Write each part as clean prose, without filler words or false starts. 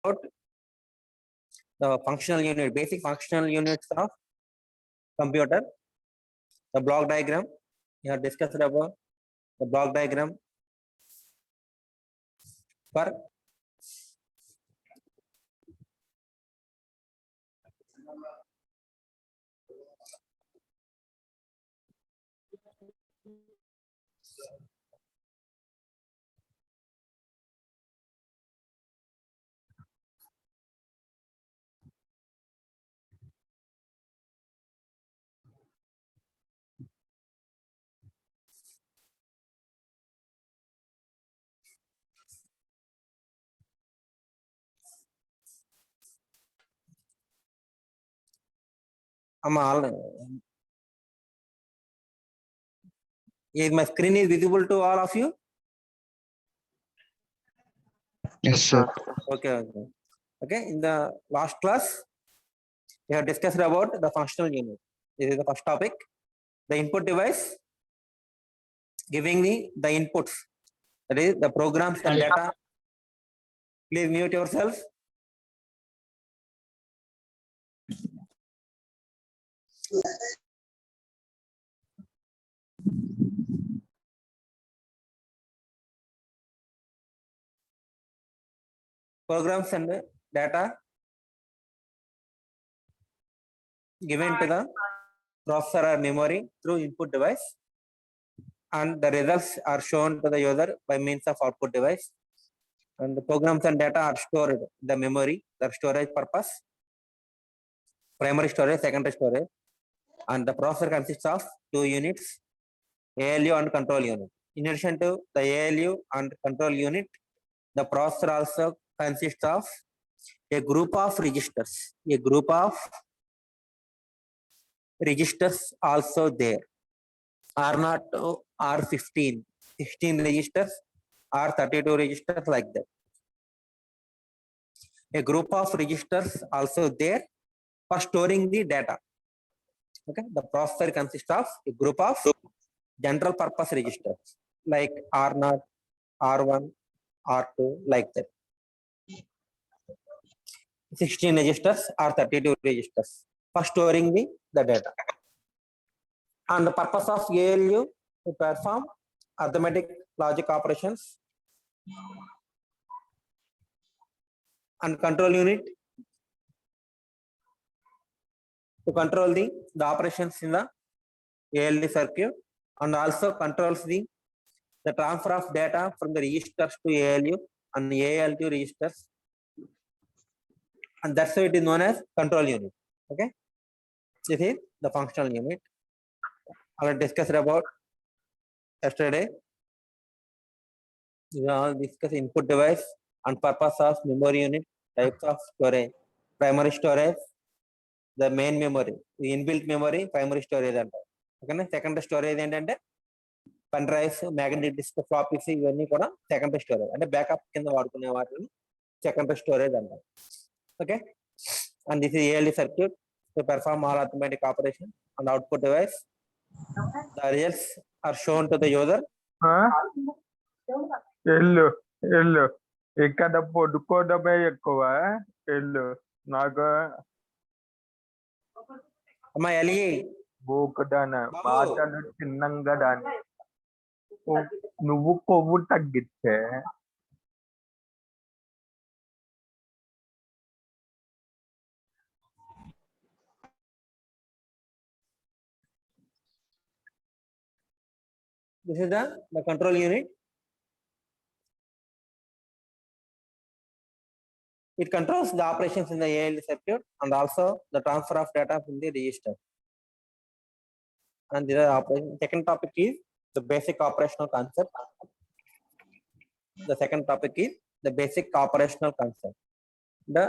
the functional unit, basic functional units of computer. The block diagram, we have discussed about the block diagram for is my screen is visible to all of you? Yes, sir. Okay. In the last class, we have discussed about the functional unit. This is the first topic. The input device giving me the inputs, that is the programs and data. Please mute yourself. Programs and data given to the processor or memory through input device, and the results are shown to the user by means of output device. And the programs and data are stored in the memory, the storage purpose, primary storage, secondary storage, and the processor consists of two units, ALU and control unit. In addition to the ALU and control unit, the processor also consists of a group of registers. A group of registers also there. R0 to R15, 16 registers, R32 registers, like that. A group of registers also there for storing the data. Okay, the processor consists of a group of general purpose registers like R0, R1, R2, like that. 16 registers or 32 registers for storing the data. And the purpose of ALU to perform arithmetic logic operations, and control unit to control the operations in the ALU circuit, and also controls the transfer of data from the registers to ALU and ALU registers, and that's why it is known as control unit. Okay, this is the functional unit. I will discuss about yesterday. We will discuss input device and purpose of memory unit, types of storage, primary storage, the main memory, the inbuilt memory, primary storage అంటారు. ఓకేనా, secondary storage ఏంటంటే pen drives, magnetic disc, floppies, ఇవన్నీ కూడా secondary storage అంటే backup కింద వాడుకునే వాటిని secondary storage అంటారు. Okay, and this is ALU circuit to perform all arithmetic operation and output device. The results are shown to the user. ఎల్లు ఇక్కడ పడుకోవడమే ఎక్కువ. ఎల్లు నాకు అమ్మా ఎలి బోకడాన మాటలు చిన్నంగా దాన్ని నువ్వు కొవ్వు తగ్గితే this is the control unit. It controls the operations in the ALU circuit and also the transfer of data from the register. And the second topic is the basic operational concept. The second topic is the basic operational concept. The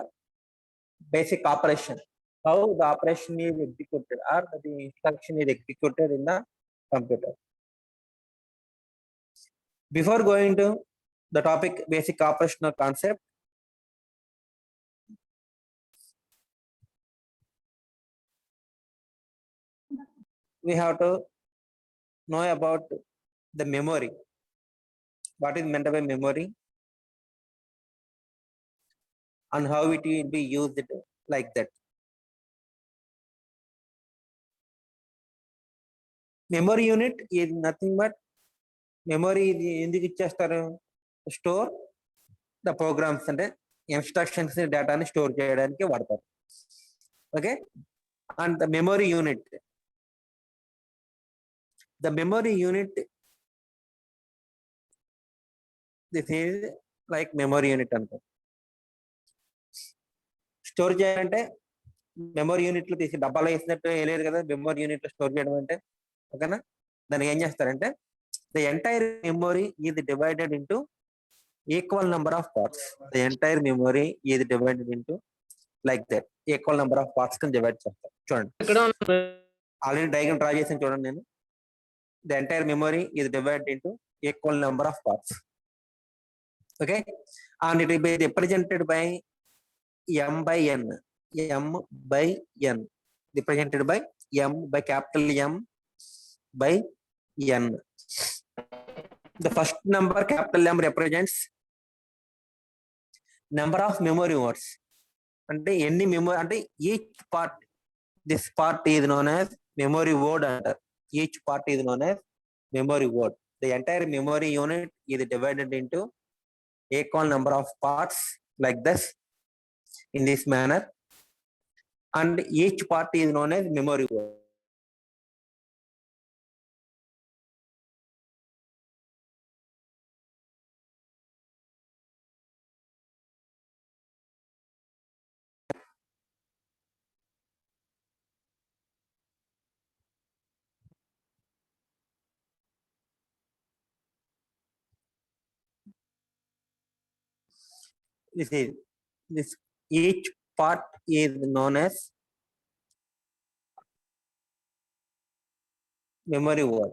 basic operation, how the operation is executed or the instruction is executed in the computer. Before going to the topic basic operational concept, we have to know about the memory. What is meant by memory? and how it will be used like that. Memory unit is nothing but memory ఎందుకు ఇచ్చేస్తారు, store the programmes అంటే instructions డేటాని store చేయడానికి వాడతారు. Okay, and the memory unit, the memory unit this is like memory unit అనుకో. Store చేయాలంటే memory unit లో తీసి డబ్బాలో వేసినట్టు వేయలేదు కదా మెమరీ యూనిట్ లో స్టోర్ చేయడం అంటే. ఓకేనా, దానికి ఏం చేస్తారంటే the entire memory is divided into equal number of parts. The entire memory is divided into like that, equal number of parts కింద డివైడ్ చేస్తారు. చూడండి, ఆల్రెడీ డయాగ్రామ్ డ్రా చేసాను చూడండి నేను. The entire memory is divided into equal number of parts. Okay, and it be represented by m by n, m by n, represented by m by capital M by n. The first number capital M represents number of memory words. అంటే ఎన్ని memory అంటే each part, this part is known as memory word అంటారు. Each part is known as memory word. The entire memory unit is divided into equal number of parts like this, in this manner, and each part is known as memory word. This each part is known as memory word.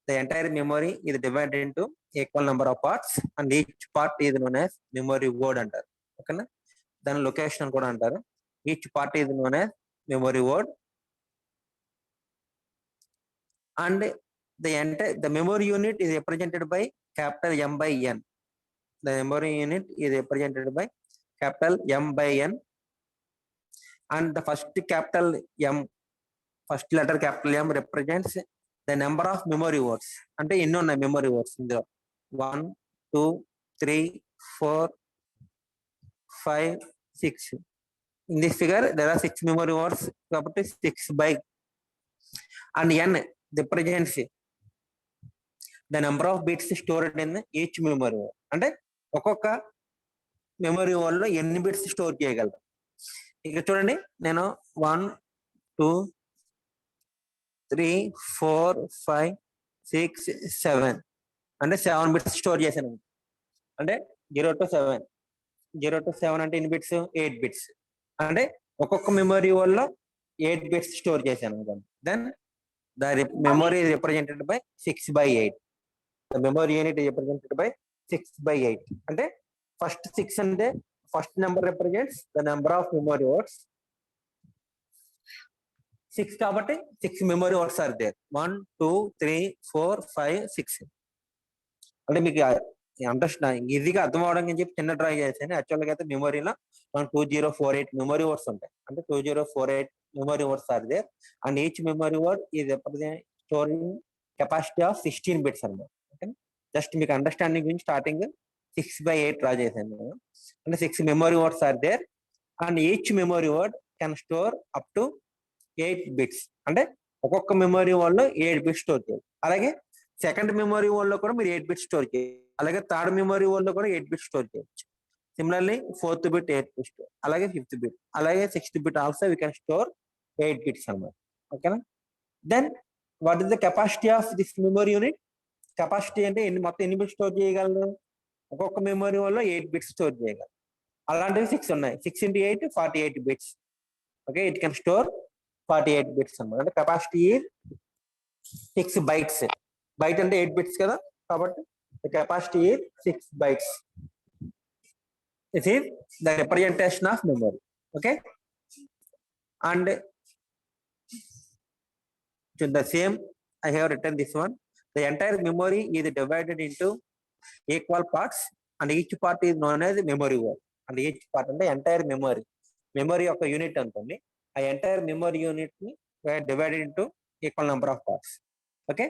The entire memory is divided into equal number of parts, and each part is known as memory word అంటారు. ఓకేనా, దాని location కూడా అంటారు. Each part is known as memory word, and the memory unit is represented by capital M by N. The memory unit is represented by capital M by N, and the first capital M, first letter capital M represents the number of memory words. అంటే ఎన్ని ఉన్నాయి memory words ఇందులో? 1 2 3 4 5 6. In this figure there are 6 memory words, కాబట్టి 6 by, and N represents the number of bits stored in each memory word. అంటే ఒక్కొక్క memory word లో ఎన్ని bits store చేయగలరు. ఇక్కడ చూడండి, నేను 1 2 3 4 5 6 7 అంటే 7 బిట్స్ స్టోర్ చేశాను. అంటే 0 to 7, 0 to 7 అంటే ఎన్ని బిట్స్? 8 బిట్స్. అంటే ఒక్కొక్క మెమరీ వర్డ్ లో 8 బిట్స్ స్టోర్ చేశాను. Then the memory is represented by 6 by 8. The memory unit is represented by 6 by 8. అంటే ఫస్ట్ 6 అంటే first number represents the number of memory words. 6 కాబట్టి 6 memory words are there. 1 2 3 4 5 6. అంటే మీకు understand ఈజీగా అర్థం అవడం అని చెప్పి చిన్న డ్రా చేశాను. యాక్చువల్గా అయితే మెమరీలో 2048 మెమరీ వర్డ్స్ ఉంటాయి. అంటే 2048 memory words are there, and each memory word is storing capacity of 16 bits అన్నమాట. ఓకే, జస్ట్ మీకు అండర్స్టాండింగ్ గురించి స్టార్టింగ్ 6 by 8 డ్రా చేశాను నేను. అంటే 6 memory words are there, and each memory word can store up to 8 bits. అంటే ఒక్కొక్క memory word లో 8 bits store చేయాలి. అలాగే సెకండ్ మెమరీ వర్డ్ లో కూడా మీరు 8 బిట్స్ స్టోర్ చేయాలి. అలాగే థర్డ్ మెమరీ వర్డ్ లో కూడా 8 బిట్స్ స్టోర్ చేయొచ్చు. సిమిలర్లీ ఫోర్త్ బిట్ 8 బిట్స్, అలాగే ఫిఫ్త్ బిట్, అలాగే sixth bit also we can store 8 bits అన్నమాట. ఓకేనా, then what is the capacity of this memory unit? Capacity అంటే మొత్తం ఎన్ని బిట్స్ స్టోర్ చేయగలరు? ఒక్కొక్క మెమరీ వల్ల 8 బిట్స్ స్టోర్ చేయగలరు. అలాంటివి 6 ఉన్నాయి. 6 into 8 48 bits. Okay, it can store 48 bits అన్నమాట. అంటే కెపాసిటీ 6 బైట్స్. బైట్ అంటే 8 బిట్స్ కదా, కాబట్టి capacity 6 bytes. This is the representation of memory. Okay, and the same I have written this one. The entire memory is divided into equal parts, and each part is known as memory word. And each part అంటే entire memory యొక్క unit అనుకోండి. ఆ entire memory unit ని divided into equal number of parts. Okay,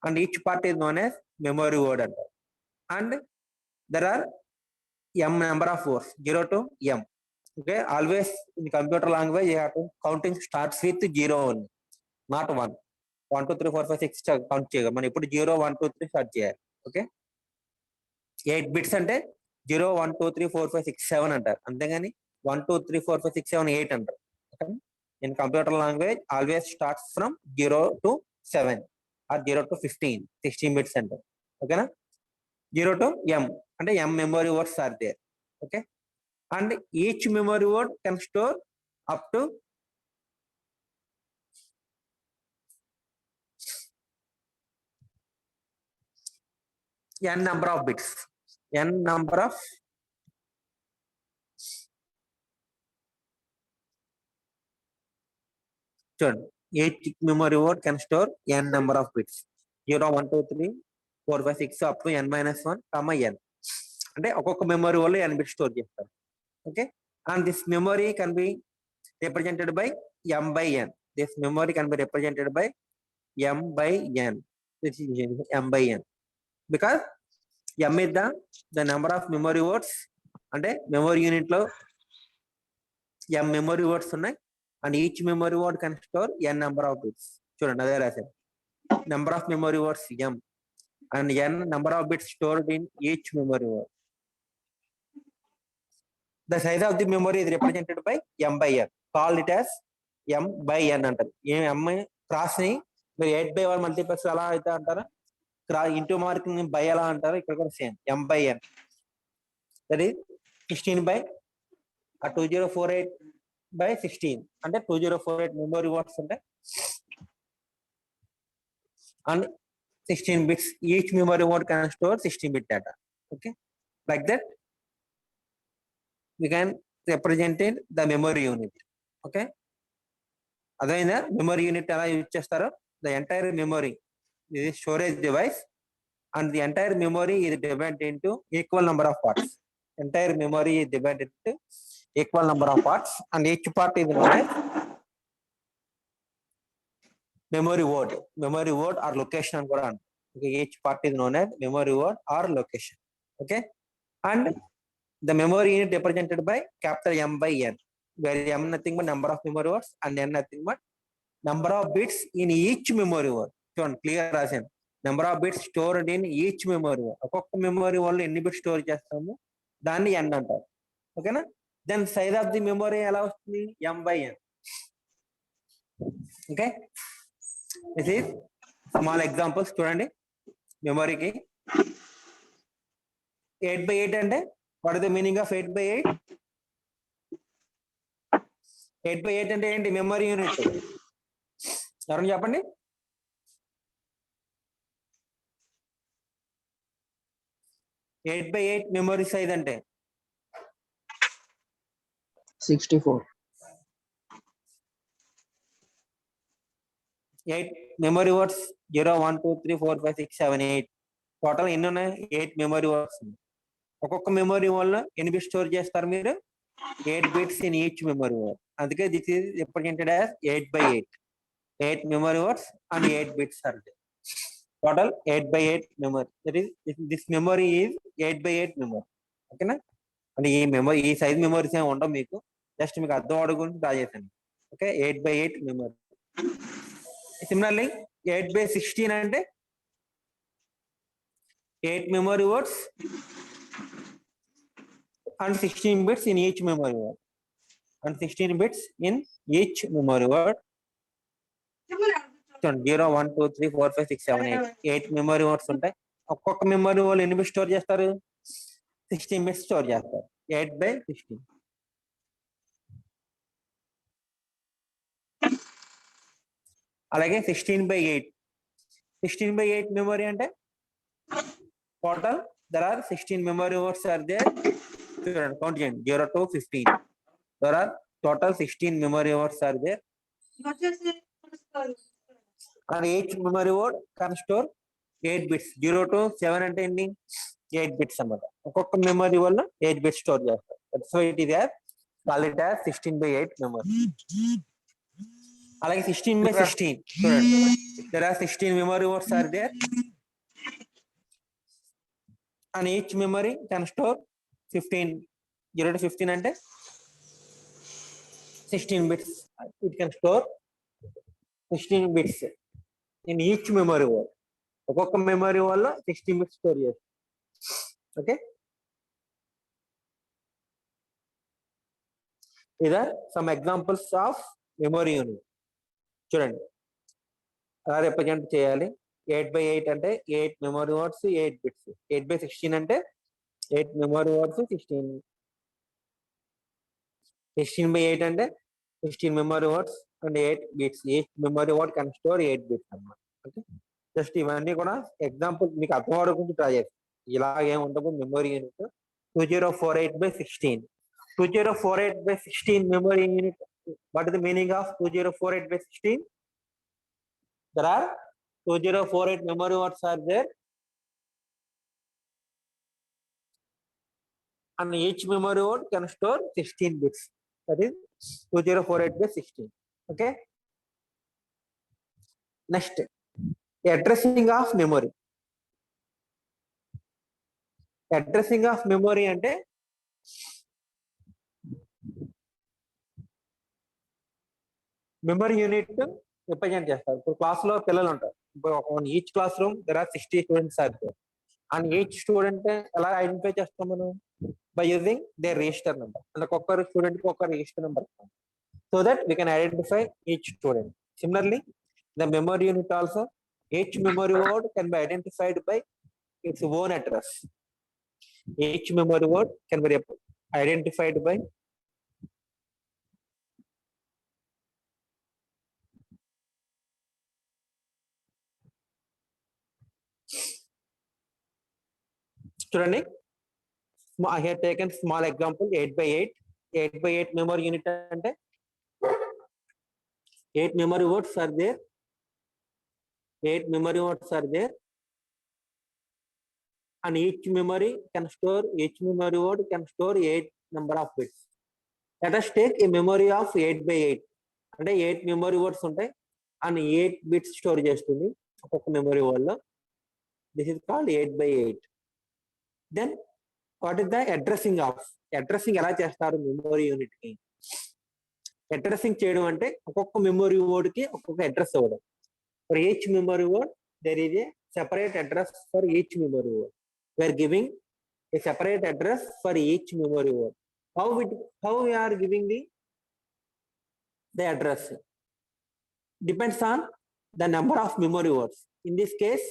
and each part is known as memory word అంటారు. And there are m number of words, 0 to m. Okay, always in computer language you have to counting starts with 0 only, not 1. 1 2 3 4 5 6 count చేయగా మనం ఇప్పుడు 0 1 2 3 start చేయాలి. Okay, 8 bits అంటే 0 1 2 3 4 5 6 7 అంటారు, అంతేగాని 1 2 3 4 5 6 7 8 అంటారు. Okay, in computer language always starts from 0 to 7 or 0 to 15, 16 bits అంటారు. ఓకేనా, 0 to m అంటే m memory words are there. Okay, and each memory word can store up to n number of bits, n number of each memory word can store n number of bits, 0 1 2 3 4 5 6 up to n minus 1 comma n. అంటే ఒక్కొక్క memory వల్ల n bit store చేస్తారు. Okay, and this memory can be represented by m by n. This memory can be represented by m by n. This is m by n because m is the number of memory words. అంటే memory unit లో m memory words ఉన్నాయి, and each memory word can store n number of bits. చూడండి అదే రాశారు, number of memory words m and n number of bits stored in each memory word. The size of the memory is represented by m by n. Call it as m by n అంటారు. ఈ m cross ని మీరు 8 by 1 multiplex అలా అయితే అంటారా, into mark ని by ఎలా అంటారు, ఇక్కడ కూడా same m by n. That is 16 by 2048 by 16 అంటే 2048 మెమరీ వర్డ్స్ ఉంటాయి and 16 bits. Each memory word can store 16 bit data. Okay, like that we can represent the memory unit. Okay, అదైనా memory unit ఎలా use చేస్తారో, the entire memory is a storage device and the entire memory is divided into equal number of parts. Entire memory is divided into equal number of parts and each part is known as memory word or location అని కూడా అంటారు. Okay, each part is known as memory word or location. Okay, and the memory unit represented by capital M by n, where m nothing but number of memory words and n nothing but number of bits in each memory word. చూడండి clear రాశాను, number of bits stored in each memory word. ఒక్కొక్క memory word ఎన్ని bits store చేస్తాము దాన్ని n అంటారు. ఓకేనా, then size of the memory ఎలా వస్తుంది, m by n. Okay, this is small examples. చూడండి, మెమరీకి 8 by 8 అంటే what is the meaning of 8 by 8? 8 by 8 అంటే ఏంటి, మెమరీ యూనిట్. ఎవరైనా చెప్పండి. 8 by 8 మెమరీ సైజ్ అంటే 64. 8 మెమరీ వర్డ్స్ 0 1 2 3 4 5 6 7 8 టోటల్ ఎన్ని ఉన్నాయి, 8 మెమరీ వర్డ్స్. ఒక్కొక్క మెమరీ వల్ల ఎన్ని బిట్స్ స్టోర్ చేస్తారు మీరు, 8 bits in each memory word. అందుకే this is represented as 8 by 8. 8 memory words and 8 bits are there. Total 8 by 8 memory. That is this memory is 8 by 8 memory. ఓకేనా, అంటే ఈ size memories ఏమి ఉండవు మీకు, జస్ట్ మీకు అర్థం అడుగుంటే డ్రా చేశాను. Okay, 8 by 8 memory. Similarly, 8 by 16 అంటే 8 memory words and 16 bits in each memory word. And 16 bits in each memory word. 0 1 2 3 4 5 6 7 8 8 memory words ఉంటాయి. ఒక్కొక్క మెమరీ వాళ్ళు ఎన్ని బిట్స్ స్టోర్ చేస్తారు, 16 బిట్స్ స్టోర్ చేస్తారు. 8 by 16. అలాగే 16 by 8. 16 by 8 మెమరీ అంటే total there are 16 memory words are there. చూడండి, count చేయండి, 0 to 15. There are total 16 memory words are there. And each memory word can store 8 bits. 0 to 7 అంటే ఏంటి, 8 bits అన్నమాట. ఒక్కొక్క memory వల్ల 8 బిట్స్ స్టోర్ చేస్తారు. That's why it is call it as 16/8 memory. అలాగే 16/16 చూడండి. there are 16 memory words are there and each memory can store 15 0 to 15 అంటే 16 bits. It can store 16 bits in each memory word. ఒక్కొక్క memory వల్ల 16 bits store చేస్తారు. Okay, ఇదే some examples of memory unit. చూడండి అలా represent చేయాలి. 8/8 అంటే 8 memory words 8 bits. 8/16 అంటే 8 మెమరీ వర్డ్స్ 16. 16/8 అంటే 16 memory words and 8 bits. Each memory word can store 8 bits అన్నమాట. ఓకే, జస్ట్ ఇవన్నీ కూడా ఎగ్జాంపుల్ మీకు అర్థం అవడానికి ట్రై చేస్తాం. ఇలాగే ఉండదు memory unit. 2048/16. 2048/16 memory unit. What is the meaning of 2048/16? There are 2048 memory words are there, and each memory word can store 16 bits. That is 2048/16. Okay. Next, addressing of memory. Addressing of memory అంటే memory unit represent చేస్తారు. ఇప్పుడు class లో పిల్లలు ఉంటారు. Each classroom there are 60 students are there and each student ఎలా identify చేస్తాం మనం? By using their register number. అంటే ఒక్కొక్క స్టూడెంట్ కి ఒక register number, so that we can identify each student. Similarly the memory unit also, each memory word can be identified by its own address. Each memory word can be identified by చూడండి. I have taken small example 8/8. 8/8 memory unit అంటే 8 memory words are there. 8 memory words are there and each memory word can store 8 number of bits. Let us take a memory of 8/8. అంటే 8 memory words ఉంటాయి and 8 bits store చేస్తుంది ఒక్కొక్క memory వల్ల. This is called 8/8. Then what is the addressing of? Addressing ఎలా చేస్తారు memory unit కి? Addressing చేయడం అంటే ఒక్కొక్క మెమరీ వర్డ్ కి ఒక్కొక్క అడ్రస్ ఇవ్వడం. For each memory word there is a separate address for each memory word. We are giving a separate address for each memory word. How we are giving the address? Depends on the number of memory words. In this case,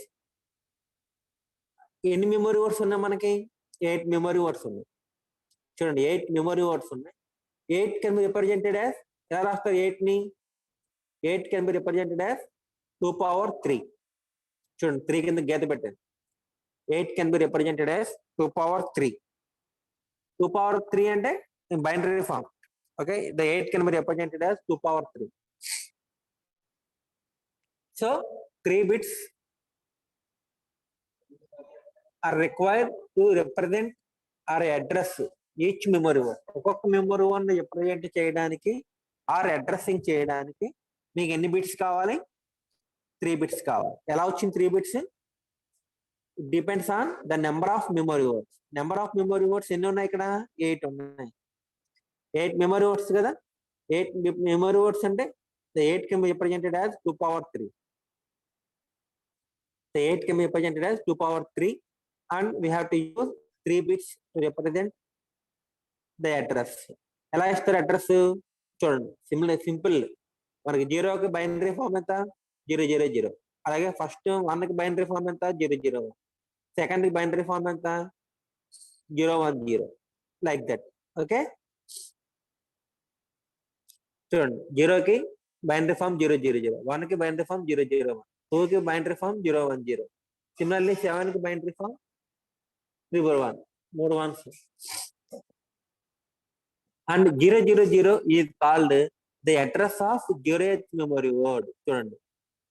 ఎన్ని memory words ఉన్నాయి మనకి? 8 memory words ఉన్నాయి. చూడండి 8 memory words ఉన్నాయి. 8 can be represented as, ఎలా రాస్తారు 8 ని? 8 can be represented as 2^3. చూడండి 3 కింద గీత పెట్టండి. 8 కెన్ బి రిప్రజెంటెడ్ యాజ్ 2^3. 2^3 అంటే binary form. Okay, the 8 can be represented as 2^3. So 3 bits are required to represent or address each memory word. ఒక్కొక్క memory one represent చేయడానికి are addressing చేయడానికి మీకు ఎన్ని bits కావాలి? 3 బిట్స్ కావాలి. ఎలా వచ్చింది 3 bits? It depends on the number of memory words. Number of memory words ఎన్ని ఉన్నాయి ఇక్కడ? 8 ఉన్నాయి. 8 మెమరీ వర్డ్స్ కదా. 8 మెమరీ వర్డ్స్ అంటే the 8 can be represented as 2^3. The 8 can be represented as 2^3 and we have to use 3 bits to represent the address. ఎలా ఇస్తారు address? చూడండి simple. మనకి 0 కి బైనరీ ఫామ్ ఎంత? 000. అలాగే ఫస్ట్ 1 కి బైనరీ ఫామ్ ఎంత? 001. సెకండ్ కి బైనరీ ఫామ్ ఎంత? 010. Like that. ఓకే, చూడండి 0 కి బైనరీ ఫామ్ 000, 1 కి బైనరీ ఫామ్ 001, 2 కి బైనరీ ఫామ్ 010. సిమిలర్లీ 7 కి binary form 311, 3 ones. And 000 is called the address of 0th memory word. చూడండి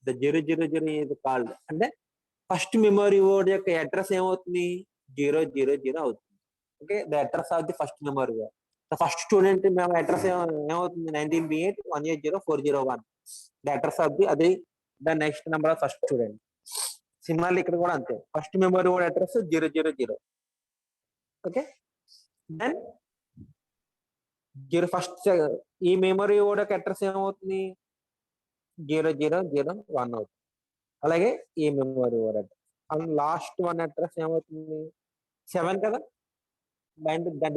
ద 000 ఈజ్ కాల్డ్ అంటే ఫస్ట్ మెమరీ వర్డ్ యొక్క అడ్రస్ ఏమవుతుంది? 000 అవుతుంది. Okay, the address of the first memory word. The first student మేము address ఏమవుతుంది 19B8 180 401. The address of the అది the next number of first student. Similarly ఇక్కడ కూడా అంతే, first memory word address 000. Okay, then first ఈ memory word యొక్క address ఏమవుతుంది 0001 అవుతుంది. అలాగే ఈ memory word address and last one address ఏమవుతుంది 7 కదా,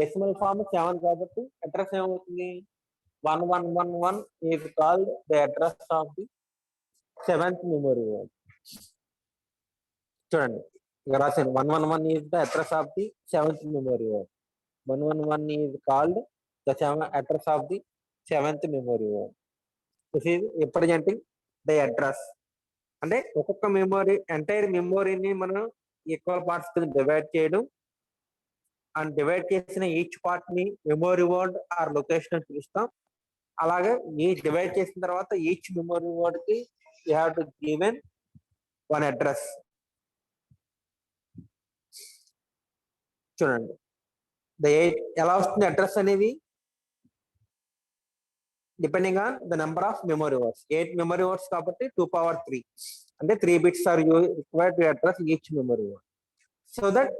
డెసిమల్ ఫార్మ్ 7 కాబట్టి అడ్రస్ ఏమవుతుంది 1111 is called the address of the 7th memory word. చూడండి ఇక్కడ రాశాను 111 is the address of the 7th memory word. 111 is called the address of the 7th memory word. This is representing the address. అంటే ఒక్కొక్క memory entire మెమరీని మనం equal parts కింద divide చేయడం and divide చేసిన ఈచ్ పార్ట్ ని memory word or location అని పిలుస్తాం. అలాగే ఈ డివైడ్ చేసిన తర్వాత ఈచ్ మెమరీ వర్డ్ కి you have to given one address. చూడండి ఎలా వస్తుంది అడ్రస్ అనేది depending on the number of memory words. 8 memory words కాబట్టి 2^3 అంటే 3 bits are required to address each memory word. So that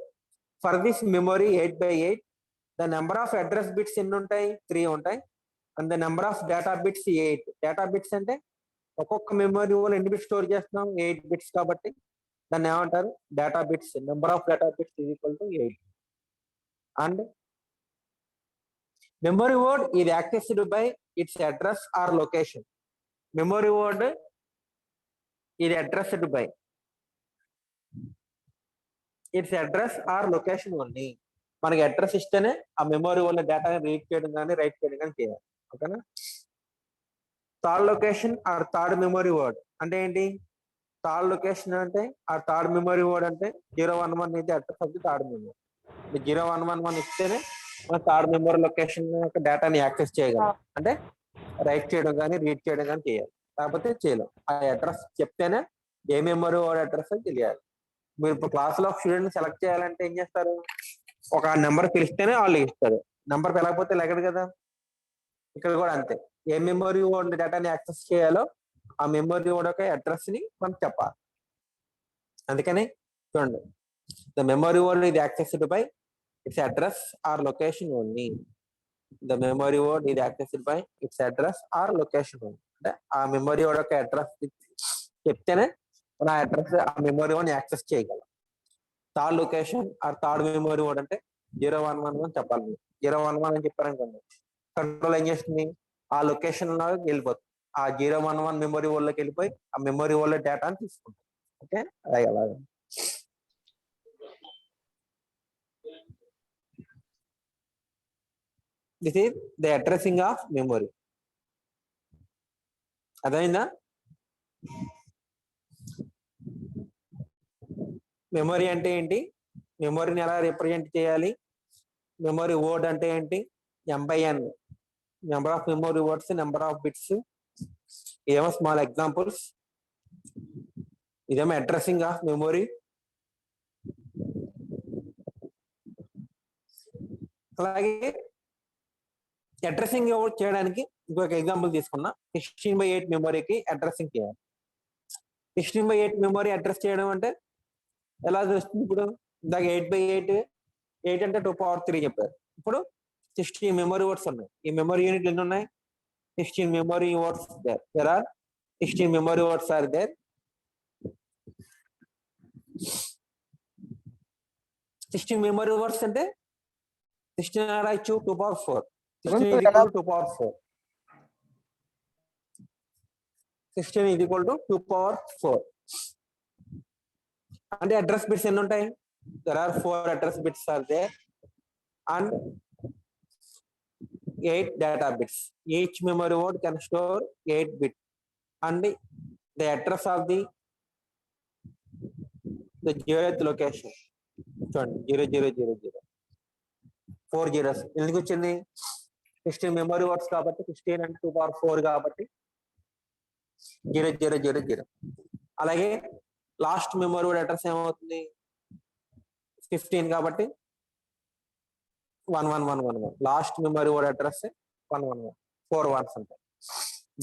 for this memory 8×8 the number of address bits ఎన్ని ఉంటాయి 3 ఉంటాయి and the number of data bits 8. Data bits అంటే ఒక్కొక్క memory word ఎన్ని bits store చేస్తున్నాం 8 bits కాబట్టి దాన్ని ఏమంటారు data bits. Number of data bits is equal to 8. And memory word is accessed by its address or location. Memory word is addressed by its address or location only. మనకి address ఇస్తేనే ఆ memory వల్ల డేటాని read చేయడం కానీ right చేయడం కానీ చేయాలి. ఓకేనా. Third location or third memory word అంటే ఏంటి, థర్డ్ లొకేషన్ అంటే ఆ థర్డ్ మెమరీ వర్డ్ అంటే 011 అయితే address of the third memory. 0111 ఇస్తేనే మన థర్డ్ మెమరీ లొకేషన్ యొక్క డేటాని యాక్సెస్ చేయగలం, అంటే రైట్ చేయడం కానీ రీడ్ చేయడం కానీ చేయాలి. కాకపోతే చేయలేం. ఆ అడ్రస్ చెప్తేనే ఏ మెమరీ వర్డ్ అడ్రస్ అని తెలియాలి. మీరు ఇప్పుడు క్లాస్లో స్టూడెంట్ సెలెక్ట్ చేయాలంటే ఏం చేస్తారు, ఒక నెంబర్ పిలిస్తేనే వాళ్ళు ఇస్తారు, నెంబర్ పిలకపోతే లెగడు కదా. ఇక్కడ కూడా అంతే, ఏ మెమరీ వర్డ్ డేటాని యాక్సెస్ చేయాలో ఆ మెమరీ వర్డ్ యొక్క అడ్రస్ ని మనం చెప్పాలి. అందుకని చూడండి, ద మెమరీ వర్డ్ ఇది accessed by its address or location only. The memory word is accessed by its address or location only. అంటే ఆ మెమరీ వర్డ్ యొక్క అడ్రస్ చెప్తేనే మన అడ్రస్ ఆ మెమరీ వర్డ్ యాక్సెస్ చేయగలం. Third location or third memory word అంటే 0111 చెప్పాలి. 011 అని చెప్పారనుకోండి, కంట్రోల్ ఏం చేస్తుంది ఆ లొకేషన్ లో వెళ్ళిపోతుంది. ఆ 011 మెమరీ వర్డ్ లోకి వెళ్ళిపోయి ఆ మెమరీ వర్డ్ డేటాని తీసుకుంటుంది. ఓకే, అలాగే this is the addressing of memory. అదైందా? మెమరీ అంటే ఏంటి, మెమరీని ఎలా రిప్రజెంట్ చేయాలి, మెమరీ వర్డ్ అంటే ఏంటి, M/N number of memory words, number of bits. ఇదేమో స్మాల్ ఎగ్జాంపుల్స్, ఇదేమో అడ్రసింగ్ ఆఫ్ మెమరీ. అలాగే అడ్రసింగ్ చేయడానికి ఇంకొక ఎగ్జాంపుల్ తీసుకున్నా. 16/8 మెమరీకి అడ్రసింగ్ చేయాలి. 16/8 మెమరీ అడ్రస్ చేయడం అంటే ఎలా తెలుస్తుంది, ఇప్పుడు ఇందాక 8/8 అంటే 2^3 చెప్పారు. ఇప్పుడు 16 మెమరీ వర్డ్స్ ఉన్నాయి. ఈ మెమరీ యూనిట్లు ఎన్ని ఉన్నాయి, 16 memory words there are 16 memory words are there. 16 memory words అంటే 16 రాయొచ్చు 2^4. 16 is equal to 2^4. 16 is equal to 2^4. అంటే అడ్రస్ బిట్స్ ఎన్ని ఉంటాయి, there are 4 address bits are there and 8 data bits. Each memory word can store 8 bits and the address of the 0th location. చూడండి 0000 4 zeros ఎందుకు వచ్చింది, 16 memory words కాబట్టి 16 అంటే 2^4 కాబట్టి 0000. అలాగే లాస్ట్ మెమరీ వర్డ్ అడ్రస్ ఏమవుతుంది 15 కాబట్టి 11111 last memory word address 111 4 1s ఉంటాయి.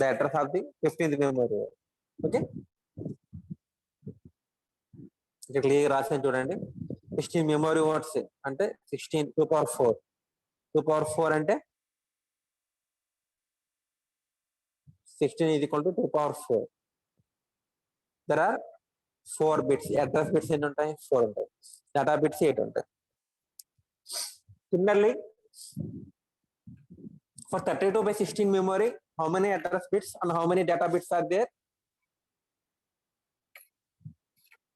The address of the 15th memory word. Okay, ఇక్కడ క్లియర్ రాసాను చూడండి. 16 మెమరీ వర్డ్స్ అంటే 16 2 power 4 2 power 4 అంటే 16 is equal to 2 power 4. There are 4 bits. Address bits ఎన్ని ఉంటాయి? 4 ఉంటాయి. Data bits 8 ఉంటాయి. Similarly, for 32 by 16 memory, how many address bits and how many data bits are there?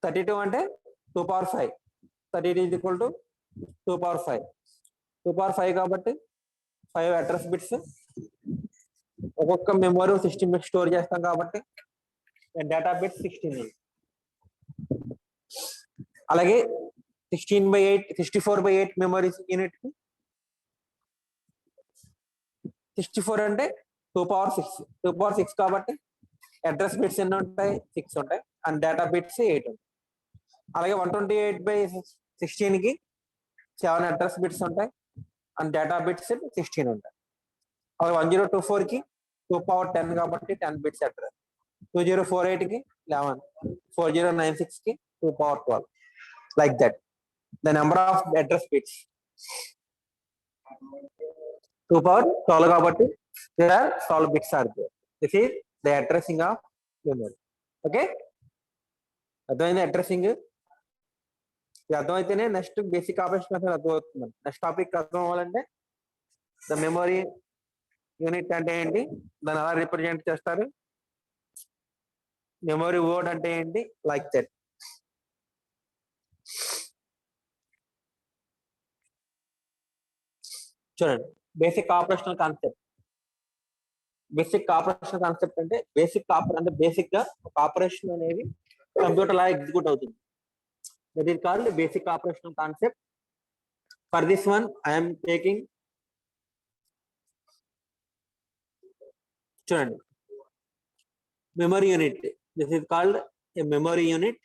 32 అంటే 2 power 5. 32 is equal to 2 power 5. 2 power 5 కాబట్టి 5 address bits. ఒక్కొక్క memory 16 bits store చేస్తాం కాబట్టి data bit 16. అలాగే 16/8 64/8 మెమరీస్ యూనిట్ 64 అంటే 2 power 6 2 power 6 కాబట్టి address bits ఎన్ని ఉంటాయి? 6 ఉంటాయి అండ్ డేటా బిట్స్ 8 ఉంటాయి. అలాగే 128/16 కి 7 అడ్రస్ బిట్స్ ఉంటాయి అండ్ డేటా బిట్స్ 16 ఉంటాయి. అలాగే 1024 కి 2 power 10 కాబట్టి 10 బిట్స్ అడ్రస్. 2048 కి 11, 4096 కి 2 power 12. Like that, the number of address bits 2 power 12 కాబట్టి there are 12 bits are there. This is the addressing of memory. Okay, అర్థమైంది అడ్రస్సింగ్. ఇది అర్థమైతేనే నెక్స్ట్ బేసిక్ ఆపరేషన్ అసలు అర్థమవుతుంది. నెక్స్ట్ టాపిక్ అర్థం అవ్వాలంటే ద మెమరీ యూనిట్ అంటే ఏంటి, దాన్ని ఎలా రిప్రజెంట్ చేస్తారు, మెమరీ వర్డ్ అంటే ఏంటి, లైక్ దట్. చూడండి, basic operational concept. Basic operational concept అంటే బేసిక్ గా ఒక ఆపరేషన్ అనేది కంప్యూటర్ లా ఎగ్జిక్యూట్ అవుతుంది. That is called basic operational concept. For this one I'm taking, చూడండి, memory unit. This is called a memory unit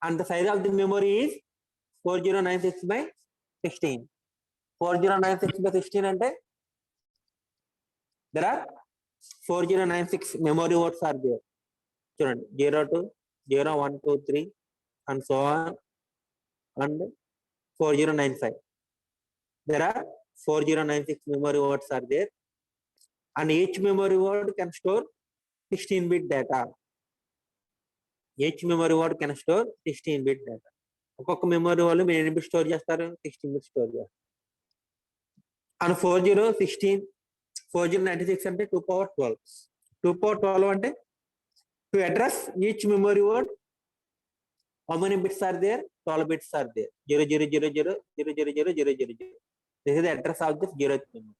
and the size of the memory is 4096 by 16. 4096 by 16 అంటే there are 4096 memory words are there. చూడండి, 02 0123 and so on and 4095. There are 4096 memory words are there and each memory word can store 16-bit data. Each memory word can store 16-bit data. ఒక్కొక్క memory వాళ్ళు మీరు ఎన్ని bit store చేస్తారు? 16 bit store చేస్తారు. And 4096 అంటే 2 power 12. 2 power 12 అంటే to address each memory word how many bits are there? 12 bits are there. 0000 0000000. This is the address of this 0th memory.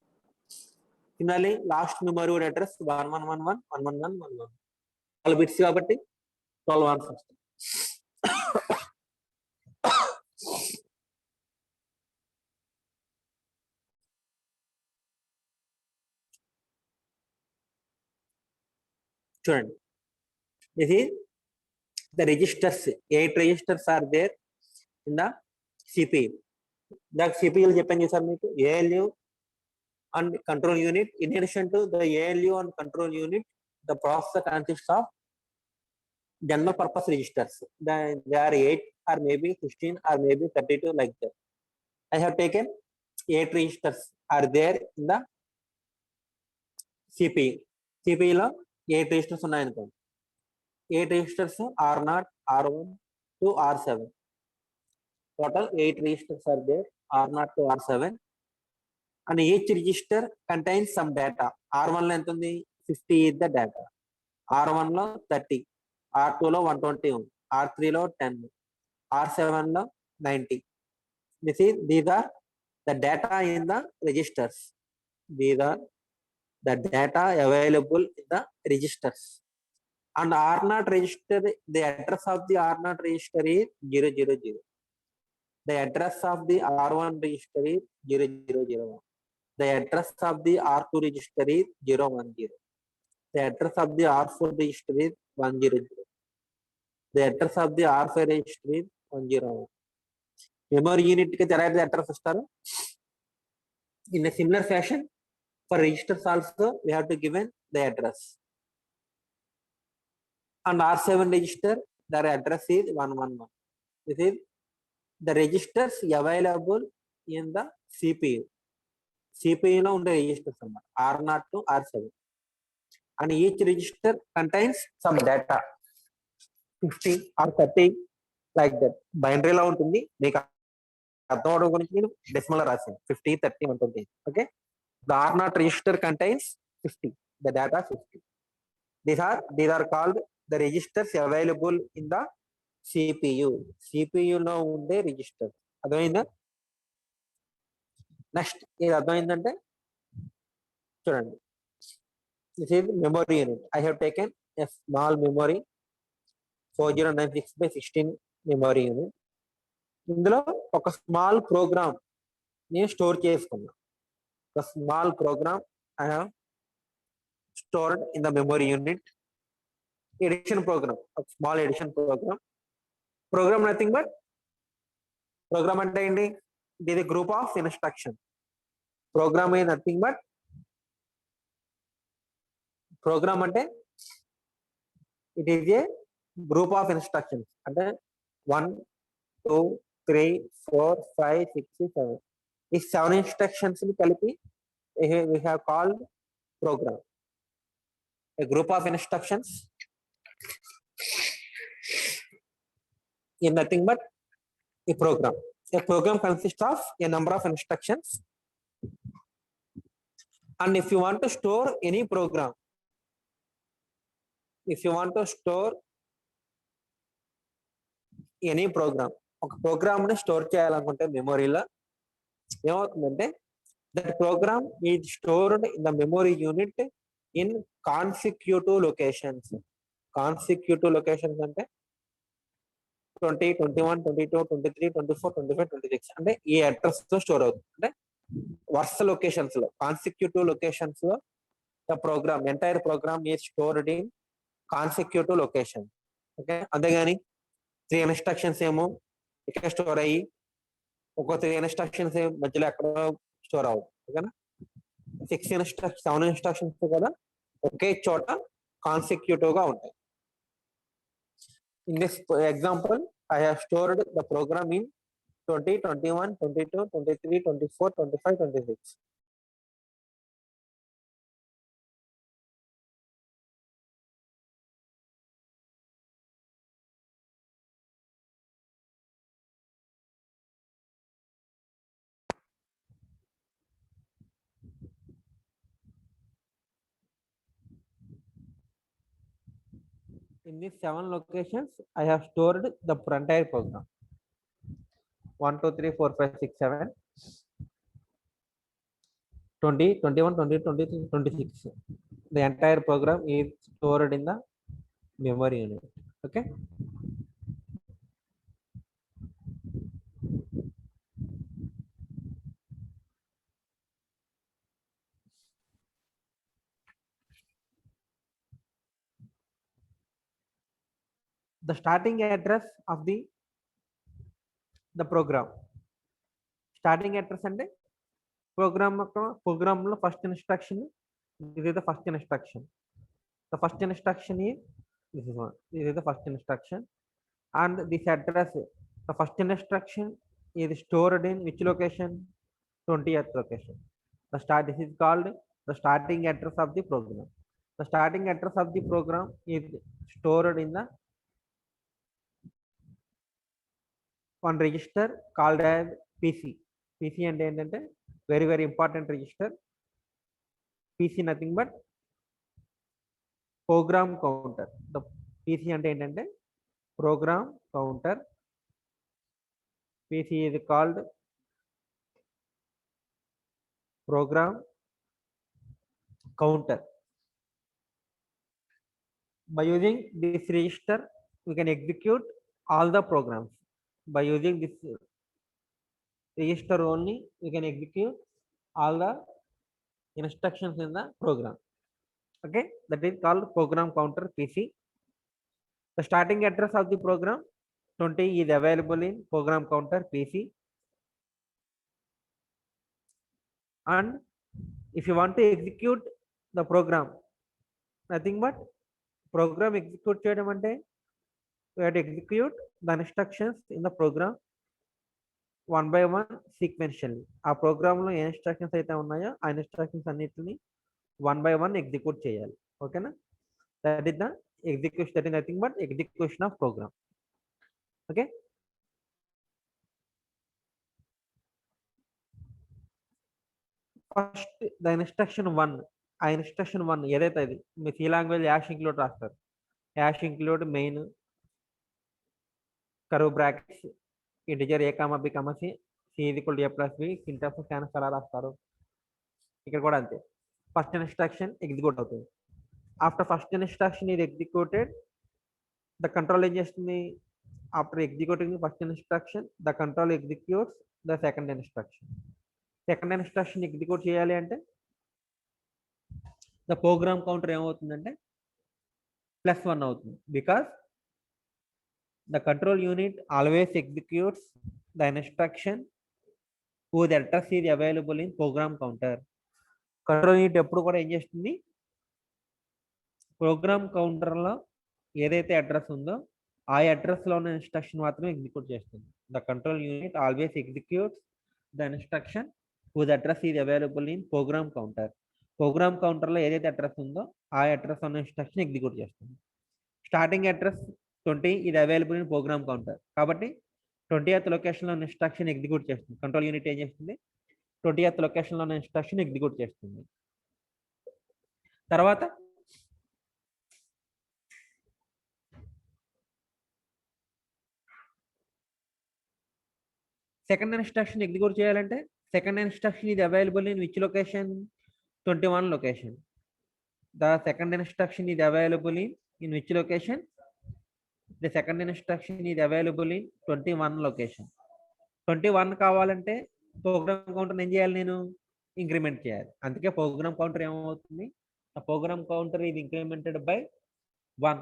Similarly, last memory word address 1111 11111. 12 bits కాబట్టి 12 ones వస్తాయి. చూడండి, this is the registers. 8 registers are there in the CPU. The CPU చెప్పాను చూసారు మీకు, ALU and control unit. In addition to the ALU and control unit, the processor consists of general purpose registers. They are 8 or maybe 16 or maybe 32 like that. I have taken 8 registers are there in the CPU. CPU లో 8 registers ఉన్నాయనుకోండి. 8 registers R0, R1 to R7. Total 8 registers are there, R0 to R7. And each register contains some data. R1 లో ఎంత ఉంది? 50 is the data. R1 లో 30, R2 లో 120 ఉంది, R3 లో 10, R7 లో 90. These are the data in the registers. These are the data available in the registers. And R0 register, the address of the R0 register is 000. The address of the R1 register is 0001. The address of the R2 register is 010. The address of the R4 register is 100. The address of the R5 register is 101. Memory unit కి ఎలా అయితే address ఇస్తారు, in a similar fashion for registers also we have to given the address. And R7 register, their address is 111. This is the registers available in the CPU. CPU లో ఉండే registers అన్నమాట, R0 to R7. And each register contains some data, 50 or 30 like that. Binary లో ఉంటుంది, మీకు అర్థం అవడం గురించి నేను డెసిమల్ రాశాను, 50, 30, 120. Okay, the R0 register contains 50, the data 50. These are called the registers available in the CPU. CPU లో ఉండే రిజిస్టర్. అర్థమైందా? నెక్స్ట్ ఇది అర్థమైందంటే చూడండి, this is memory unit. I have taken a small memory 4096/16 memory unit. ఇందులో ఒక small programme నేను store చేసుకున్నా. The small program I have stored in the memory unit. Addition program, a small addition program. Program nothing but program అంటే ఏంటి? It is a group of instruction. Program is nothing but program అంటే it is a group of instructions. అంటే 1, 2, 3, 4, 5, 6, 7. ఈ 7 instructions ని కలిపి we have called program. A group of instructions is nothing but a program. A program consists of a number of instructions, and if you want to store any program, ఒక programme ని store చేయాలనుకుంటే మెమొరీలో ఏమవుతుందంటే, that program is stored in the memory unit in consecutive locations. Consecutive locations అంటే 20, 21, 22, 23, 24, 25, 26 అంటే ఈ address తో store అవుతుంది. అంటే వరుస లొకేషన్స్ లో, కాన్సిక్యూటివ్ లొకేషన్స్ లో the program, entire program is stored in consecutive location. Okay, అంతేగాని 3 ఇన్స్ట్రక్షన్స్ ఏమో ఇక్కడ స్టోర్ అయ్యి ఒక 3 ఇన్స్ట్రక్షన్స్ మధ్యలో ఎక్కడ స్టోర్ అవ్వదు. ఓకేనా, 7 ఇన్స్ట్రక్షన్స్ కూడా ఒకే చోట కాన్సిక్యూటివ్ గా ఉంటాయి. In this example, I have stored the program in 20, 21, 22, 23, 24, 25, 26. In these 7 locations, I have stored the entire program. 1, 2, 3, 4, 5, 6, 7, 20, 21, 22, 23, 26. The entire program is stored in the memory unit. Okay. The starting address of the program. Starting address అంటే program లో first instruction, this is the first instruction. The first instruction is this is one. This is the first instruction, and this address, the first instruction is stored in which location? 20th location. This is called the starting address of the program. The starting address of the program is stored in the one register called as PC. PC అంటే ఏంటంటే very very important register. PC nothing but program counter. The PC అంటే ఏంటంటే program counter. PC is called program counter. By using this register, we can execute all the programs. By using this register only, we can execute all the instructions in the program. Okay, that is called program counter PC. The starting address of the program 20 is available in program counter PC. and if you want to execute the program, nothing but program execute చేయడం అంటే we have to execute the instructions in the program one by one sequentially. ఆ programme లో ఏ instructions అయితే ఉన్నాయో ఆ instructions అన్నిటిని one by one execute చేయాలి. ఓకేనా? That is the execution, that is nothing but execution of program. Okay, first the instruction one, ఆ instruction one ఏదైతే అది మీ సి లాంగ్వేజ్ యాష్ ఇంక్లూడ్ రాస్తారు. Hash include main curve brackets integer a comma b comma c is equal to a plus b syntax scanners అలా రాస్తారు. ఇక్కడ కూడా అంతే, ఫస్ట్ ఇన్స్ట్రక్షన్ ఎగ్జిక్యూట్ అవుతుంది. ఆఫ్టర్ ఫస్ట్ ఇన్స్ట్రక్షన్ ఇది ఎగ్జిక్యూటెడ్, ద కంట్రోల్ ఏం చేస్తుంది? After executing first instruction the control executes the second instruction. Second instruction execute చేయాలి అంటే ద ప్రోగ్రామ్ కౌంటర్ ఏమవుతుందంటే +1 అవుతుంది. Because the control unit always executes the instruction whose address is available in program counter. Control unit ఎప్పుడు కూడా ఏం చేస్తుంది? Programme కౌంటర్లో ఏదైతే అడ్రస్ ఉందో ఆ అడ్రస్లో ఉన్న ఇన్స్ట్రక్షన్ మాత్రమే ఎగ్జిక్యూట్ చేస్తుంది. The control unit always executes the instruction whose address is available in program counter. Program కౌంటర్లో ఏదైతే అడ్రస్ ఉందో ఆ అడ్రస్ ఉన్న ఇన్స్ట్రక్షన్ ఎగ్జిక్యూట్ చేస్తుంది. స్టార్టింగ్ అడ్రస్ 20 ఇది అవైలబుల్ ఇన్ ప్రోగ్రామ్ కౌంటర్ కాబట్టి 20th లొకేషన్లో ఉన్న ఇన్స్ట్రక్షన్ ఎగ్జిక్యూట్ చేస్తుంది. కంట్రోల్ యూనిట్ ఏం చేస్తుంది? 20th లొకేషన్లో ఉన్న ఇన్స్ట్రక్షన్ ఎగ్జిక్యూట్ చేస్తుంది. తర్వాత సెకండ్ ఇన్స్ట్రక్షన్ ఎగ్జిక్యూట్ చేయాలంటే సెకండ్ ఇన్స్ట్రక్షన్ ఇది available in which location? 21 location. The second instruction ఇది available in which location? The second instruction ఇది అవైలబుల్ ఇన్ 21 లొకేషన్. 21 కావాలంటే ప్రోగ్రామ్ కౌంటర్ ఏం చేయాలి? నేను ఇంక్రిమెంట్ చేయాలి. అందుకే ప్రోగ్రామ్ కౌంటర్ ఏమవుతుంది? ఆ ప్రోగ్రామ్ కౌంటర్ ఇది ఇంక్రిమెంటెడ్ బై 1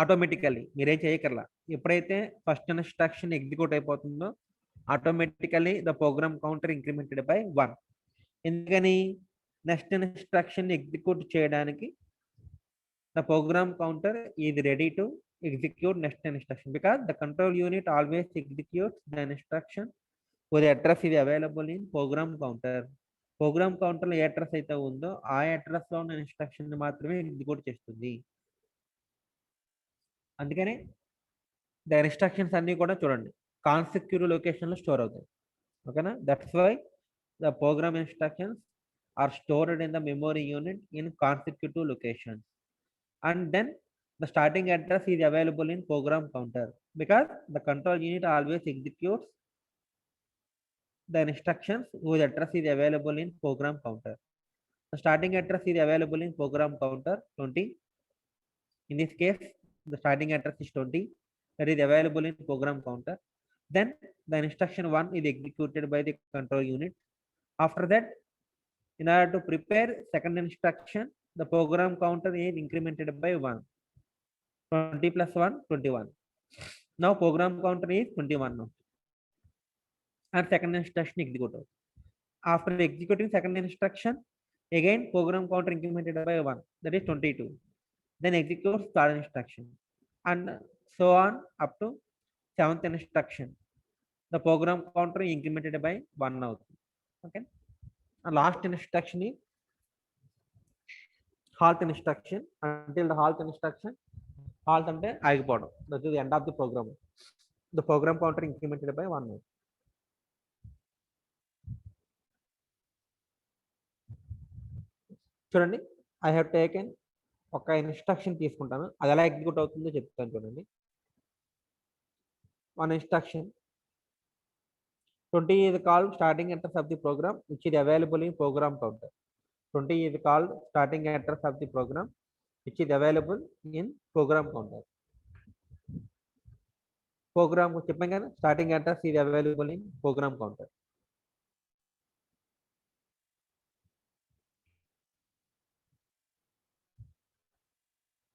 ఆటోమేటికల్లీ. మీరేం చేయకర్లా. ఎప్పుడైతే ఫస్ట్ ఇన్స్ట్రక్షన్ ఎగ్జిక్యూట్ అయిపోతుందో automatically the program counter incremented by 1. ఎందుకని? నెక్స్ట్ ఇన్స్ట్రక్షన్ ఎగ్జిక్యూట్ చేయడానికి the program counter is ready to execute next instruction because the control unit always executes the instruction whose address is available in program counter. Program కౌంటర్లో ఏ address అయితే ఉందో ఆ అడ్రస్లో ఉన్న instruction మాత్రమే ఎగ్జిక్యూట్ చేస్తుంది. అందుకనే ద ఇన్స్ట్రక్షన్స్ అన్నీ కూడా చూడండి కాన్సిక్యూటివ్ లొకేషన్లో స్టోర్ అవుతాయి. ఓకేనా? That's why the program instructions are stored in the memory unit in consecutive locations. And then the starting address is available in program counter because the control unit always executes the instructions whose address is available in program counter. The starting address is available in program counter 20. In this case, the starting address is 20 that is available in program counter. Then the instruction 1 is executed by the control unit. After that, in order to prepare second instruction, the program counter is incremented by 1. 20 plus 1, 21. Now program counter is 21 now. And second instruction executed. After executing second instruction, again program counter incremented by 1, that is 22. Then executes third instruction. And so on up to 7th instruction. The program counter incremented by 1 now. Okay. And last instruction is halt instruction. Until the halt instruction, halt అంటే ఆగిపోవడం. That is the end of the program. The program counter incremented by 1. చూడండి, I have taken ఒక instruction తీసుకుంటాను, అది ఎలా execute అవుతుందో చెప్తాను. చూడండి, 1 instruction 20 is called starting address of the program which is available in program counter. 20 is called starting address of the program which is available in program counter. Program చెప్పాం కదా, starting address is available in program counter.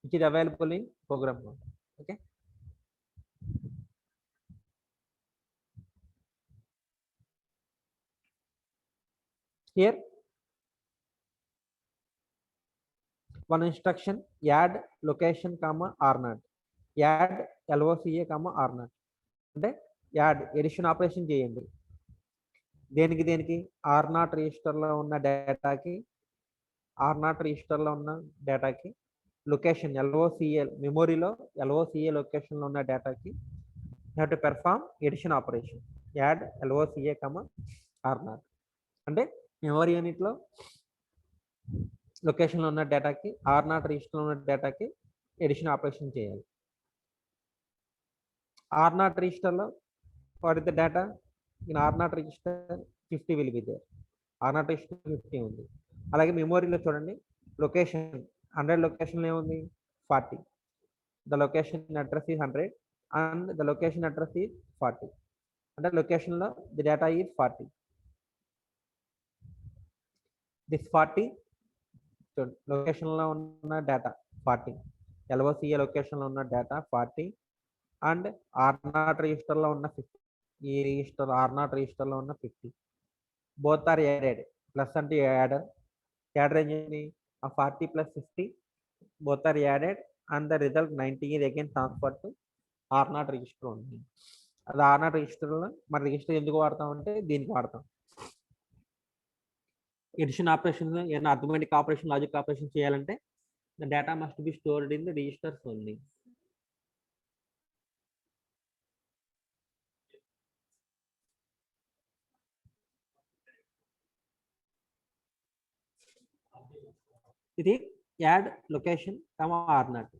Which is available in program counter. Okay. Here, one instruction add location comma r0, add loca comma r0 అంటే add edition operation చేయండి. దేనికి r0 రిజిస్టర్లో ఉన్న డేటాకి location LOCA మెమొరీలో LOCA లొకేషన్లో ఉన్న డేటాకి have to perform addition operation add LOCA comma r0 అంటే మెమరీ యూనిట్లో లొకేషన్లో ఉన్న డేటాకి r0 రిజిస్టర్లో ఉన్న డేటాకి ఎడిషన్ ఆపరేషన్ చేయాలి. r0 రిజిస్టర్లో what is the data in r0 register 50 will be there. r0 register 50 ఉంది. అలాగే మెమొరీలో చూడండి లొకేషన్ 100 లొకేషన్లో ఏముంది 40. The location address is 100 and the location address is 40. అంటే లొకేషన్లో ది డేటా ఈజ్ 40. దిస్ 40 లొకేషన్లో ఉన్న డేటా 40, LOCA లొకేషన్లో ఉన్న డేటా 40 అండ్ r0 రిజిస్టర్లో ఉన్న 50. ఈ రిజిస్టర్ r0 రిజిస్టర్లో ఉన్న 50 బోత్ ఆర్ యాడెడ్. ప్లస్ అంటే యాడర్ ఏం చేయండి ఆ 40 plus 50 both are added and the result 90 is again transferred to r0 register ఉంది. అది r0 రిజిస్టర్లో మన రిజిస్టర్ ఎందుకు వాడతామంటే దీనికి వాడతాం. ఎడిషన్ ఆపరేషన్ ఏదైనా అథమెటిక్ ఆపరేషన్ లాజిక్ ఆపరేషన్ చేయాలంటే the data must be stored in the registers only. ఇది యాడ్ లొకేషన్ కమా r0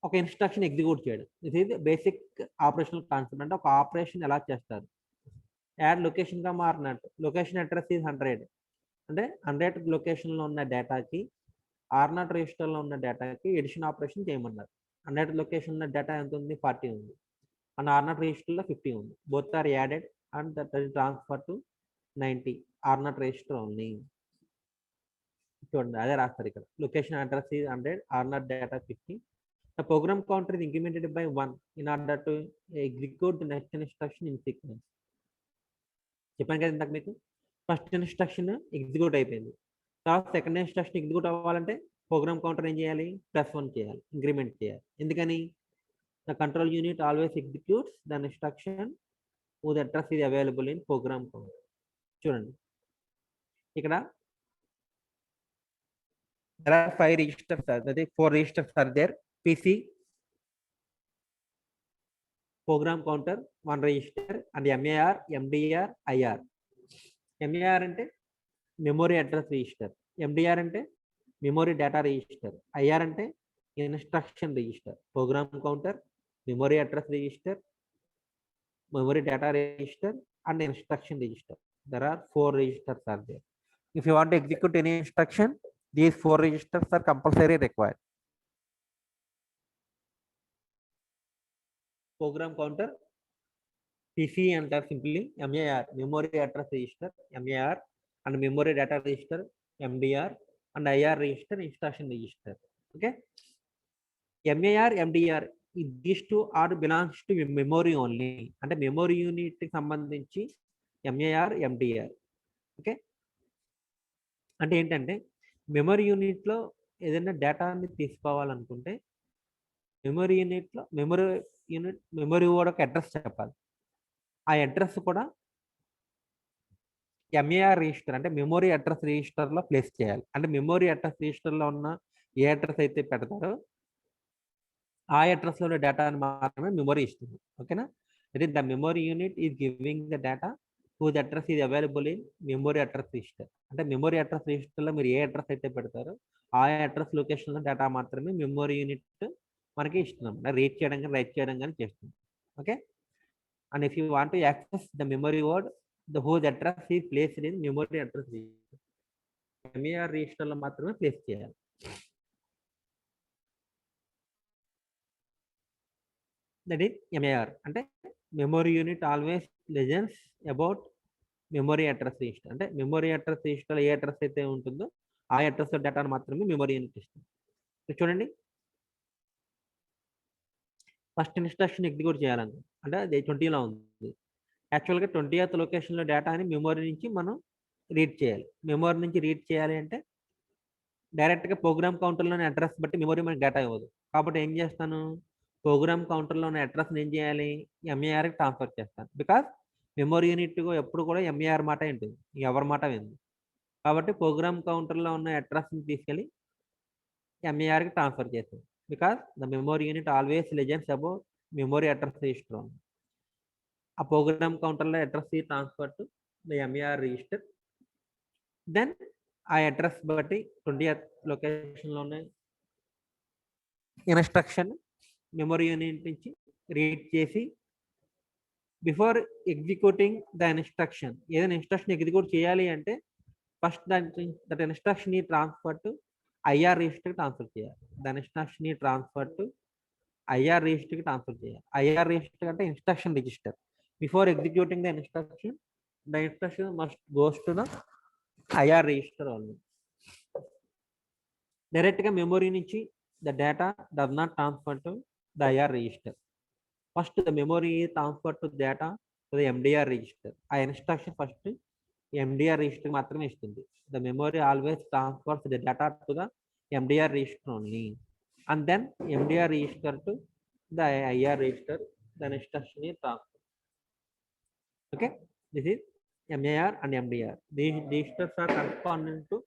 ఒక ఇన్స్ట్రక్షన్ ఎగ్జిక్యూట్ చేయడం. ఇది బేసిక్ ఆపరేషనల్ కాన్సెప్ట్. అంటే ఒక ఆపరేషన్ ఎలా చేస్తారు. Add location comma r0 location address is 100 అంటే 100 లొకేషన్లో ఉన్న డేటాకి r0 రిజిస్టర్లో ఉన్న డేటాకి ఎడిషన్ ఆపరేషన్ చేయమన్నారు. 100 లొకేషన్ ఉన్న డేటా ఎంత ఉంది 40 ఉంది అండ్ r0 రిజిస్టర్లో 50 ఉంది. Both are added and that is transfer to 90 r0 register only. చూడండి అదే రాస్తారు ఇక్కడ. Location address is 100 r0 data 50. The program counter is incremented by 1 in order to execute the next instruction in sequence. చెప్పాను కదా ఇంతకు మీకు first instruction execute అయిపోయింది. తర్వాత సెకండ్ ఇన్స్ట్రక్షన్ ఎగ్జిక్యూట్ అవ్వాలంటే ప్రోగ్రామ్ కౌంటర్ ఏం చేయాలి +1 చేయాలి, ఇంక్రిమెంట్ చేయాలి. ఎందుకని the control unit always executes the instruction whose address is available in program counter. చూడండి ఇక్కడ there are 5 registers, that is 4 registers are there. PC, program counter, 1 register and MAR, MDR, IR. MAR అంటే memory address register, MDR అంటే memory data register, IR అంటే instruction register. Program counter, memory address register, memory data register and instruction register. There are 4 registers are there. If you want to execute any instruction, these 4 registers are compulsory required. Program counter, PC enter simply MAR, memory address register, MAR and memory data register, MDR and IR register, instruction register. Okay, MAR, MDR, these two are belongs to memory only. అంటే memory unit కి సంబంధించి MAR, MDR. Okay, అంటే ఏంటంటే memory యూనిట్లో ఏదైనా డేటాని తీసుకోవాలనుకుంటే memory యూనిట్లో మెమరీ కూడా ఒక అడ్రస్ చెప్పాలి. ఆ అడ్రస్ కూడా MAR రిజిస్టర్ అంటే మెమరీ అడ్రస్ రిజిస్టర్లో ప్లేస్ చేయాలి. అంటే మెమరీ అడ్రస్ రిజిస్టర్లో ఉన్న ఏ అడ్రస్ అయితే పెడతారో ఆ అడ్రస్లో ఉన్న డేటాని మాత్రమే మెమరీ ఇస్తుంది. ఓకేనా, ఇది the memory unit is giving the data whose address is available in memory address register. అంటే మెమరీ అడ్రస్ రిజిస్టర్లో మీరు ఏ అడ్రస్ అయితే పెడతారో ఆ అడ్రస్ లొకేషన్లో డేటా మాత్రమే మెమరీ యూనిట్ మనకి ఇస్తున్నాం. రీడ్ చేయడం కానీ రైట్ చేయడం కానీ చేస్తుంది. Okay, and if you want to access the memory word the whose address is placed in memory address register. MAR రిజిస్టర్లో మాత్రమే ప్లేస్ చేయాలి. దట్ ఈస్ MAR అంటే memory unit always legends about memory address register. అంటే memory address register ఏ address అయితే ఉంటుందో ఆ address డేటాను మాత్రమే మెమరీ యూనిట్ ఇస్తుంది. చూడండి ఫస్ట్ ఇన్స్ట్రక్షన్ ఎగ్జిక్యూట్ చేయాలని అంటే అది 20లో ఉంది. యాక్చువల్గా 20th లొకేషన్లో డేటాని మెమరీ నుంచి మనం రీడ్ చేయాలి. మెమరీ నుంచి రీడ్ చేయాలి అంటే డైరెక్ట్గా ప్రోగ్రామ్ కౌంటర్లోని అడ్రస్ బట్టి మెమరీ మనకి డేటా ఇవ్వదు. కాబట్టి ఏం చేస్తాను, ప్రోగ్రామ్ కౌంటర్లో ఉన్న అడ్రస్ని ఏం చేయాలి, ఎంఏఆర్కి ట్రాన్స్ఫర్ చేస్తాను. బికాస్ మెమరీ యూనిట్ ఎప్పుడు కూడా ఎంఏఆర్ మాట ఉంటుంది, ఎవరి మాట వింది. కాబట్టి ప్రోగ్రామ్ కౌంటర్లో ఉన్న అడ్రస్ని తీసుకెళ్ళి ఎంఏఆర్కి ట్రాన్స్ఫర్ చేస్తాను. Because the memory unit always legends about memory address register. ఆ ప్రోగ్రామ్ కౌంటర్లో address transfer to the MAR register. Then ఆ అడ్రస్ బట్టి 20th లొకేషన్లో ఉన్న ఇన్స్ట్రక్షన్ మెమరీ యూనిట్ నుంచి రీడ్ చేసి బిఫోర్ ఎగ్జిక్యూటింగ్ ద ఇన్స్ట్రక్షన్, ఏదైనా ఇన్స్ట్రక్షన్ ఎగ్జిక్యూట్ చేయాలి అంటే first that instruction transfer to IR రిజిస్టర్కి ట్రాన్స్ఫర్ చేయాలి. దాని ఇన్స్ట్రక్షన్ ట్రాన్స్ఫర్ టు ఐఆర్ రిజిస్టర్కి ట్రాన్స్ఫర్ చేయాలి. ఐఆర్ రిజిస్టర్ అంటే instruction register. Before executing the instruction must goes to the IR register only. డైరెక్ట్గా మెమరీ నుంచి the data does not transfer to the IR register. First the memory transfer to data to the MDR register. ఆ instruction first MDR register మాత్రమే ఇస్తుంది. The memory always transfers the data to the MDR register only, and then MDR register to the IR register, the instruction transfer. Okay, this is MAR and MDR. These registers are corresponding to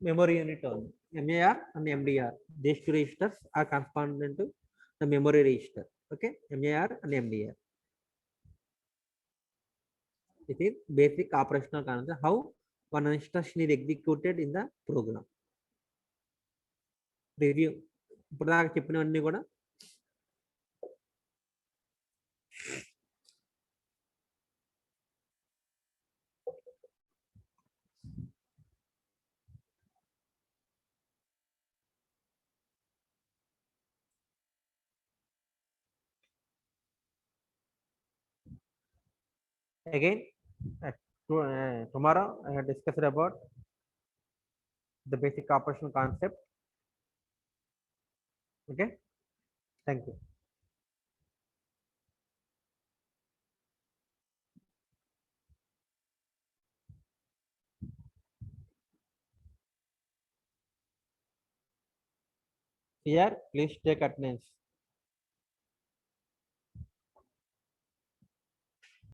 memory unit only. MAR and MDR. These two registers are corresponding to the memory register. Okay, MAR and MDR. This is basic operational concept. How one instruction is executed in the program. Review. ఇప్పుడు దాకా చెప్పినవన్నీ కూడా again tomorrow I have discussed about the basic operational concept. Okay, thank you. Here please take attendance.